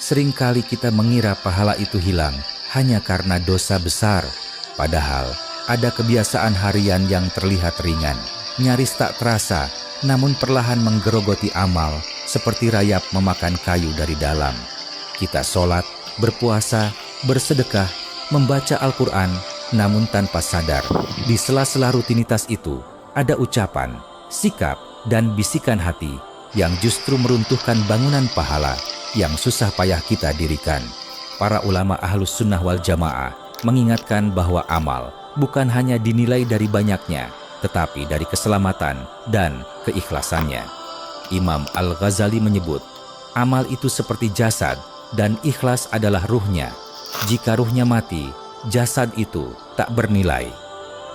Seringkali kita mengira pahala itu hilang hanya karena dosa besar, padahal ada kebiasaan harian yang terlihat ringan, nyaris tak terasa, namun perlahan menggerogoti amal seperti rayap memakan kayu dari dalam. Kita sholat, berpuasa, bersedekah, membaca Al-Quran, namun tanpa sadar, di sela-sela rutinitas itu ada ucapan, sikap, dan bisikan hati yang justru meruntuhkan bangunan pahala yang susah payah kita dirikan. Para ulama Ahlus Sunnah wal Jamaah mengingatkan bahwa amal bukan hanya dinilai dari banyaknya, tetapi dari keselamatan dan keikhlasannya. Imam Al-Ghazali menyebut, amal itu seperti jasad dan ikhlas adalah ruhnya. Jika ruhnya mati, jasad itu tak bernilai.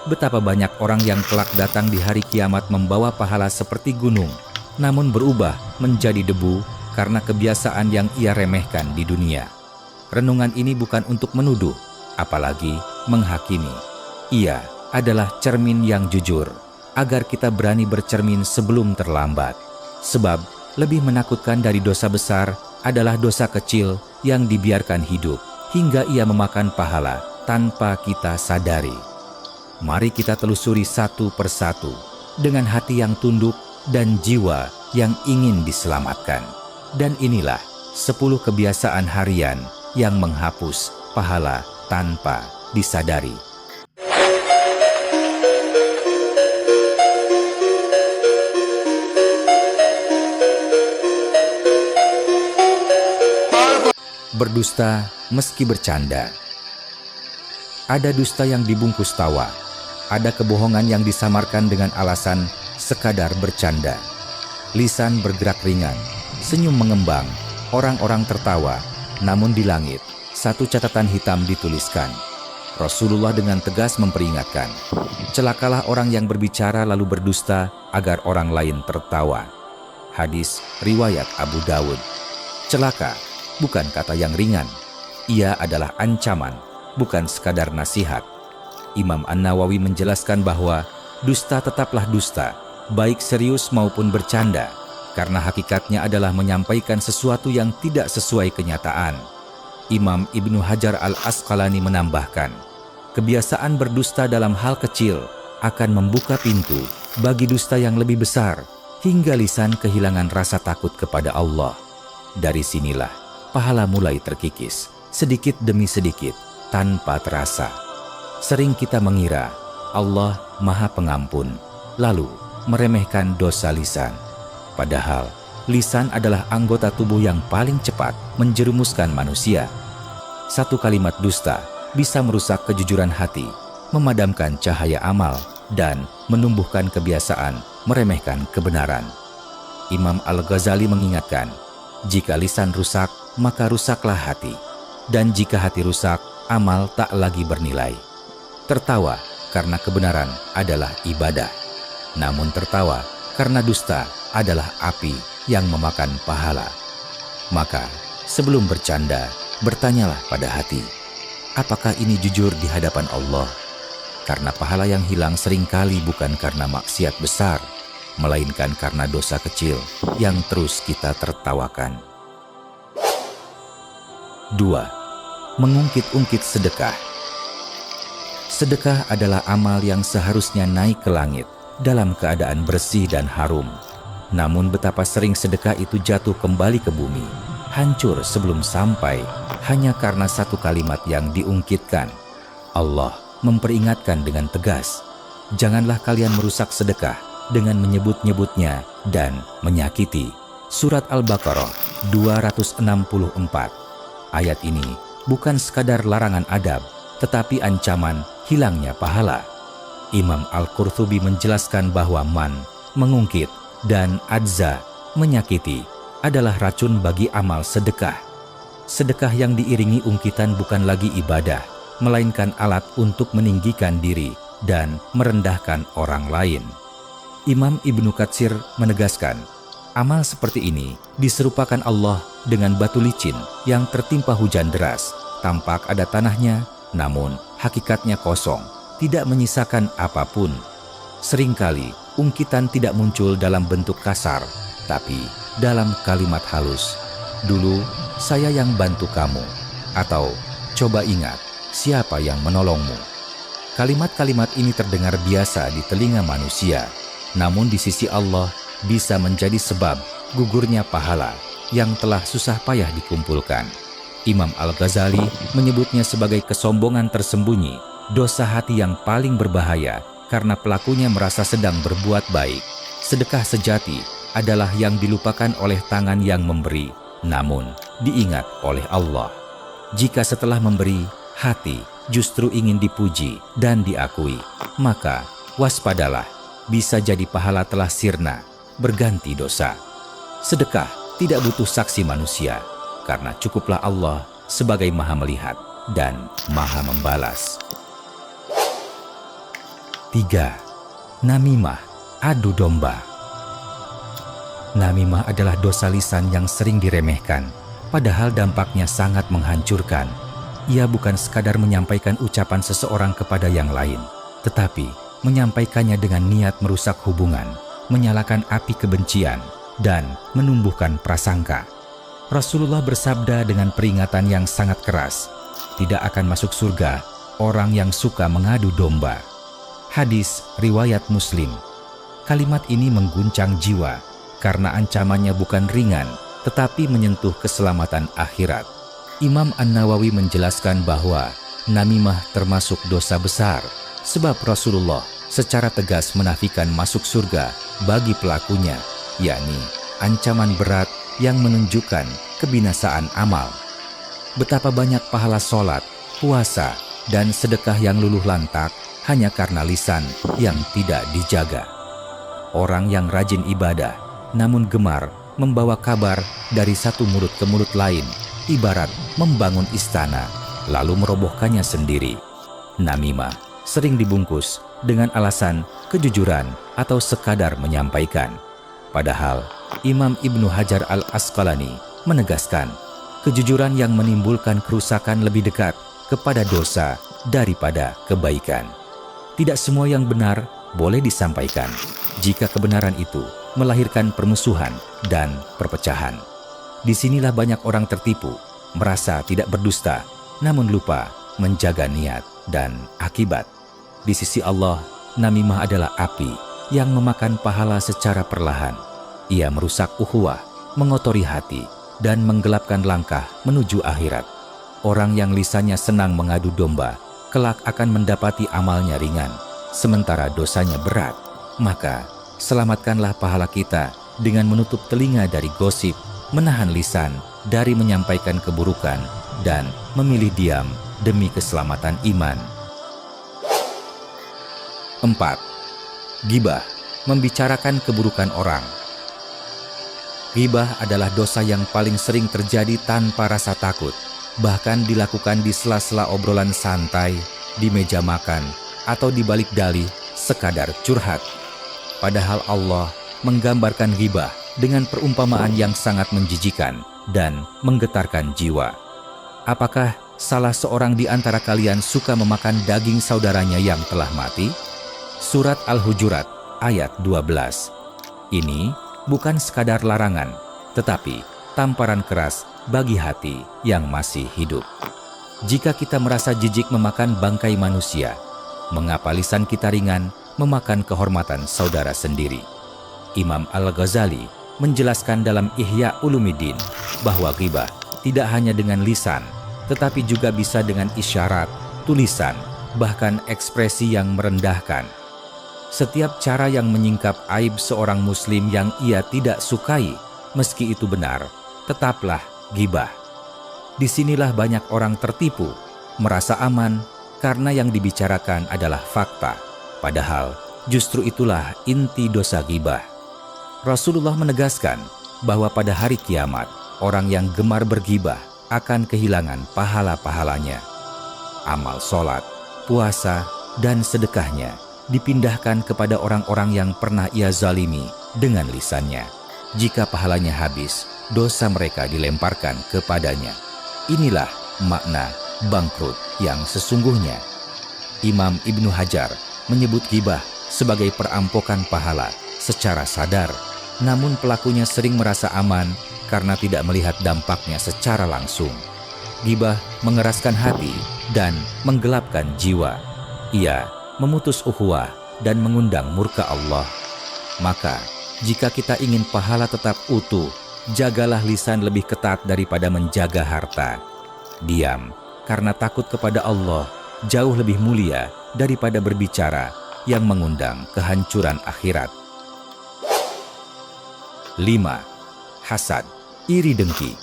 Betapa banyak orang yang kelak datang di hari kiamat membawa pahala seperti gunung, namun berubah menjadi debu karena kebiasaan yang ia remehkan di dunia. Renungan ini bukan untuk menuduh, apalagi menghakimi. Ia adalah cermin yang jujur, agar kita berani bercermin sebelum terlambat. Sebab lebih menakutkan dari dosa besar adalah dosa kecil yang dibiarkan hidup, hingga ia memakan pahala tanpa kita sadari. Mari kita telusuri satu persatu, dengan hati yang tunduk dan jiwa yang ingin diselamatkan. Dan inilah 10 kebiasaan harian yang menghapus pahala tanpa disadari. Berdusta meski bercanda. Ada dusta yang dibungkus tawa, ada kebohongan yang disamarkan dengan alasan sekadar bercanda. Lisan bergerak ringan, senyum mengembang, orang-orang tertawa, namun di langit satu catatan hitam dituliskan. Rasulullah dengan tegas memperingatkan, celakalah orang yang berbicara lalu berdusta agar orang lain tertawa. Hadis riwayat Abu Dawud. Celaka bukan kata yang ringan, ia adalah ancaman, bukan sekadar nasihat. Imam An-Nawawi menjelaskan bahwa dusta tetaplah dusta, baik serius maupun bercanda, karena hakikatnya adalah menyampaikan sesuatu yang tidak sesuai kenyataan. Imam Ibnu Hajar Al-Asqalani menambahkan, kebiasaan berdusta dalam hal kecil akan membuka pintu bagi dusta yang lebih besar, hingga lisan kehilangan rasa takut kepada Allah. Dari sinilah pahala mulai terkikis, sedikit demi sedikit, tanpa terasa. Sering kita mengira Allah Maha Pengampun, lalu meremehkan dosa lisan. Padahal, lisan adalah anggota tubuh yang paling cepat menjerumuskan manusia. Satu kalimat dusta bisa merusak kejujuran hati, memadamkan cahaya amal, dan menumbuhkan kebiasaan meremehkan kebenaran. Imam Al-Ghazali mengingatkan, jika lisan rusak, maka rusaklah hati. Dan jika hati rusak, amal tak lagi bernilai. Tertawa karena kebenaran adalah ibadah. Namun tertawa karena dusta adalah api yang memakan pahala. Maka sebelum bercanda, bertanyalah pada hati, apakah ini jujur di hadapan Allah? Karena pahala yang hilang seringkali bukan karena maksiat besar, melainkan karena dosa kecil yang terus kita tertawakan. 2. Mengungkit-ungkit sedekah. Sedekah adalah amal yang seharusnya naik ke langit dalam keadaan bersih dan harum. Namun betapa sering sedekah itu jatuh kembali ke bumi, hancur sebelum sampai, hanya karena satu kalimat yang diungkitkan. Allah memperingatkan dengan tegas, janganlah kalian merusak sedekah dengan menyebut-nyebutnya dan menyakiti. Surat Al-Baqarah 264. Ayat ini bukan sekadar larangan adab, tetapi ancaman hilangnya pahala. Imam Al-Qurtubi menjelaskan bahwa man, mengungkit, dan adza, menyakiti, adalah racun bagi amal sedekah. Sedekah yang diiringi ungkitan bukan lagi ibadah, melainkan alat untuk meninggikan diri dan merendahkan orang lain. Imam Ibnu Katsir menegaskan, amal seperti ini diserupakan Allah dengan batu licin yang tertimpa hujan deras. Tampak ada tanahnya, namun hakikatnya kosong, tidak menyisakan apapun. Seringkali ungkitan tidak muncul dalam bentuk kasar, tapi dalam kalimat halus. Dulu saya yang bantu kamu, atau coba ingat, siapa yang menolongmu. Kalimat-kalimat ini terdengar biasa di telinga manusia, namun di sisi Allah bisa menjadi sebab gugurnya pahala yang telah susah payah dikumpulkan. Imam Al-Ghazali menyebutnya sebagai kesombongan tersembunyi, dosa hati yang paling berbahaya karena pelakunya merasa sedang berbuat baik. Sedekah sejati adalah yang dilupakan oleh tangan yang memberi, namun diingat oleh Allah. Jika setelah memberi, hati justru ingin dipuji dan diakui, maka waspadalah, bisa jadi pahala telah sirna, berganti dosa. Sedekah tidak butuh saksi manusia, karena cukuplah Allah sebagai Maha Melihat dan Maha Membalas. 3. Namimah, adu domba. Namimah adalah dosa lisan yang sering diremehkan, padahal dampaknya sangat menghancurkan. Ia bukan sekadar menyampaikan ucapan seseorang kepada yang lain, tetapi menyampaikannya dengan niat merusak hubungan, menyalakan api kebencian, dan menumbuhkan prasangka. Rasulullah bersabda dengan peringatan yang sangat keras, tidak akan masuk surga orang yang suka mengadu domba. Hadis riwayat Muslim. Kalimat ini mengguncang jiwa karena ancamannya bukan ringan, tetapi menyentuh keselamatan akhirat. Imam An-Nawawi menjelaskan bahwa namimah termasuk dosa besar, sebab Rasulullah secara tegas menafikan masuk surga bagi pelakunya, yakni ancaman berat yang menunjukkan kebinasaan amal. Betapa banyak pahala sholat, puasa, dan sedekah yang luluh lantak hanya karena lisan yang tidak dijaga. Orang yang rajin ibadah, namun gemar membawa kabar dari satu mulut ke mulut lain, ibarat membangun istana, lalu merobohkannya sendiri. Namimah sering dibungkus dengan alasan kejujuran atau sekadar menyampaikan. Padahal Imam Ibnu Hajar Al-Asqalani menegaskan, kejujuran yang menimbulkan kerusakan lebih dekat kepada dosa daripada kebaikan. Tidak semua yang benar boleh disampaikan, jika kebenaran itu melahirkan permusuhan dan perpecahan. Disinilah banyak orang tertipu, merasa tidak berdusta, namun lupa menjaga niat dan akibat. Di sisi Allah, namimah adalah api yang memakan pahala secara perlahan. Ia merusak ukhuwah, mengotori hati, dan menggelapkan langkah menuju akhirat. Orang yang lisannya senang mengadu domba, kelak akan mendapati amalnya ringan, sementara dosanya berat. Maka, selamatkanlah pahala kita dengan menutup telinga dari gosip, menahan lisan dari menyampaikan keburukan, dan memilih diam demi keselamatan iman. 4. Ghibah, membicarakan keburukan orang. Ghibah adalah dosa yang paling sering terjadi tanpa rasa takut, bahkan dilakukan di sela-sela obrolan santai, di meja makan, atau di balik dalih sekadar curhat. Padahal Allah menggambarkan ghibah dengan perumpamaan yang sangat menjijikan dan menggetarkan jiwa. Apakah salah seorang di antara kalian suka memakan daging saudaranya yang telah mati? Surat Al-Hujurat ayat 12. Ini bukan sekadar larangan, tetapi tamparan keras bagi hati yang masih hidup. Jika kita merasa jijik memakan bangkai manusia, mengapa lisan kita ringan memakan kehormatan saudara sendiri? Imam Al-Ghazali menjelaskan dalam Ihya Ulumuddin bahwa ghibah tidak hanya dengan lisan, tetapi juga bisa dengan isyarat, tulisan, bahkan ekspresi yang merendahkan. Setiap cara yang menyingkap aib seorang muslim yang ia tidak sukai, meski itu benar, tetaplah ghibah. Disinilah banyak orang tertipu, merasa aman karena yang dibicarakan adalah fakta. Padahal justru itulah inti dosa ghibah. Rasulullah menegaskan bahwa pada hari kiamat, orang yang gemar berghibah akan kehilangan pahala-pahalanya. Amal sholat, puasa, dan sedekahnya dipindahkan kepada orang-orang yang pernah ia zalimi dengan lisannya. Jika pahalanya habis, dosa mereka dilemparkan kepadanya. Inilah makna bangkrut yang sesungguhnya. Imam Ibnu Hajar menyebut ghibah sebagai perampokan pahala secara sadar, namun pelakunya sering merasa aman karena tidak melihat dampaknya secara langsung. Ghibah mengeraskan hati dan menggelapkan jiwa. Ia memutus ukhuwah dan mengundang murka Allah. Maka, jika kita ingin pahala tetap utuh, jagalah lisan lebih ketat daripada menjaga harta. Diam, karena takut kepada Allah jauh lebih mulia daripada berbicara yang mengundang kehancuran akhirat. 5. Hasad, iri dengki.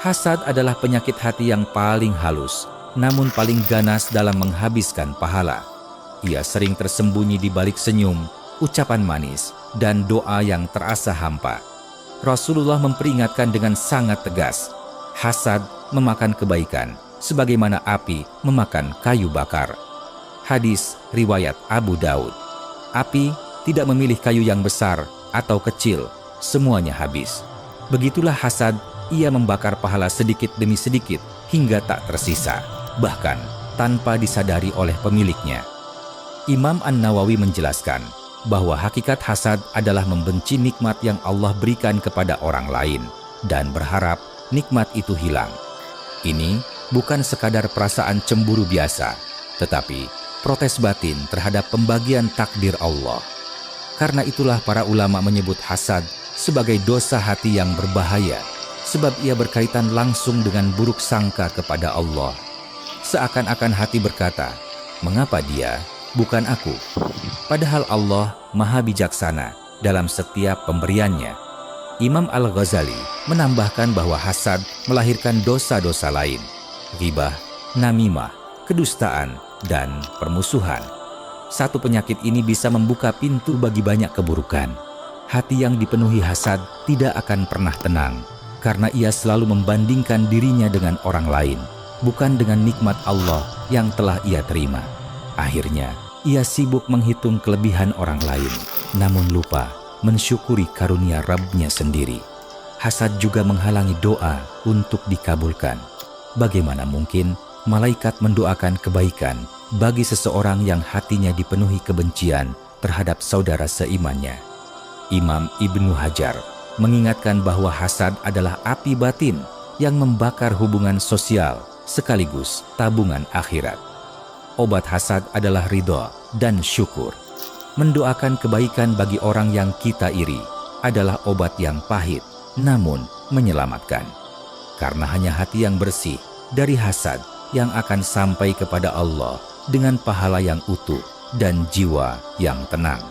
Hasad adalah penyakit hati yang paling halus, namun paling ganas dalam menghabiskan pahala. Ia sering tersembunyi di balik senyum, ucapan manis, dan doa yang terasa hampa. Rasulullah memperingatkan dengan sangat tegas, hasad memakan kebaikan, sebagaimana api memakan kayu bakar. Hadis riwayat Abu Daud. Api tidak memilih kayu yang besar atau kecil, semuanya habis. Begitulah hasad, ia membakar pahala sedikit demi sedikit hingga tak tersisa, bahkan tanpa disadari oleh pemiliknya. Imam An-Nawawi menjelaskan bahwa hakikat hasad adalah membenci nikmat yang Allah berikan kepada orang lain dan berharap nikmat itu hilang. Ini bukan sekadar perasaan cemburu biasa, tetapi protes batin terhadap pembagian takdir Allah. Karena itulah para ulama menyebut hasad sebagai dosa hati yang berbahaya, sebab ia berkaitan langsung dengan buruk sangka kepada Allah. Seakan-akan hati berkata, mengapa dia, bukan aku? Padahal Allah maha bijaksana dalam setiap pemberiannya. Imam Al-Ghazali menambahkan bahwa hasad melahirkan dosa-dosa lain, ghibah, namimah, kedustaan, dan permusuhan. Satu penyakit ini bisa membuka pintu bagi banyak keburukan. Hati yang dipenuhi hasad tidak akan pernah tenang, karena ia selalu membandingkan dirinya dengan orang lain, bukan dengan nikmat Allah yang telah ia terima. Akhirnya, ia sibuk menghitung kelebihan orang lain, namun lupa mensyukuri karunia Rabb-Nya sendiri. Hasad juga menghalangi doa untuk dikabulkan. Bagaimana mungkin malaikat mendoakan kebaikan bagi seseorang yang hatinya dipenuhi kebencian terhadap saudara seimannya? Imam Ibnu Hajar mengingatkan bahwa hasad adalah api batin yang membakar hubungan sosial sekaligus tabungan akhirat. Obat hasad adalah ridho dan syukur. Mendoakan kebaikan bagi orang yang kita iri adalah obat yang pahit namun menyelamatkan. Karena hanya hati yang bersih dari hasad yang akan sampai kepada Allah dengan pahala yang utuh dan jiwa yang tenang.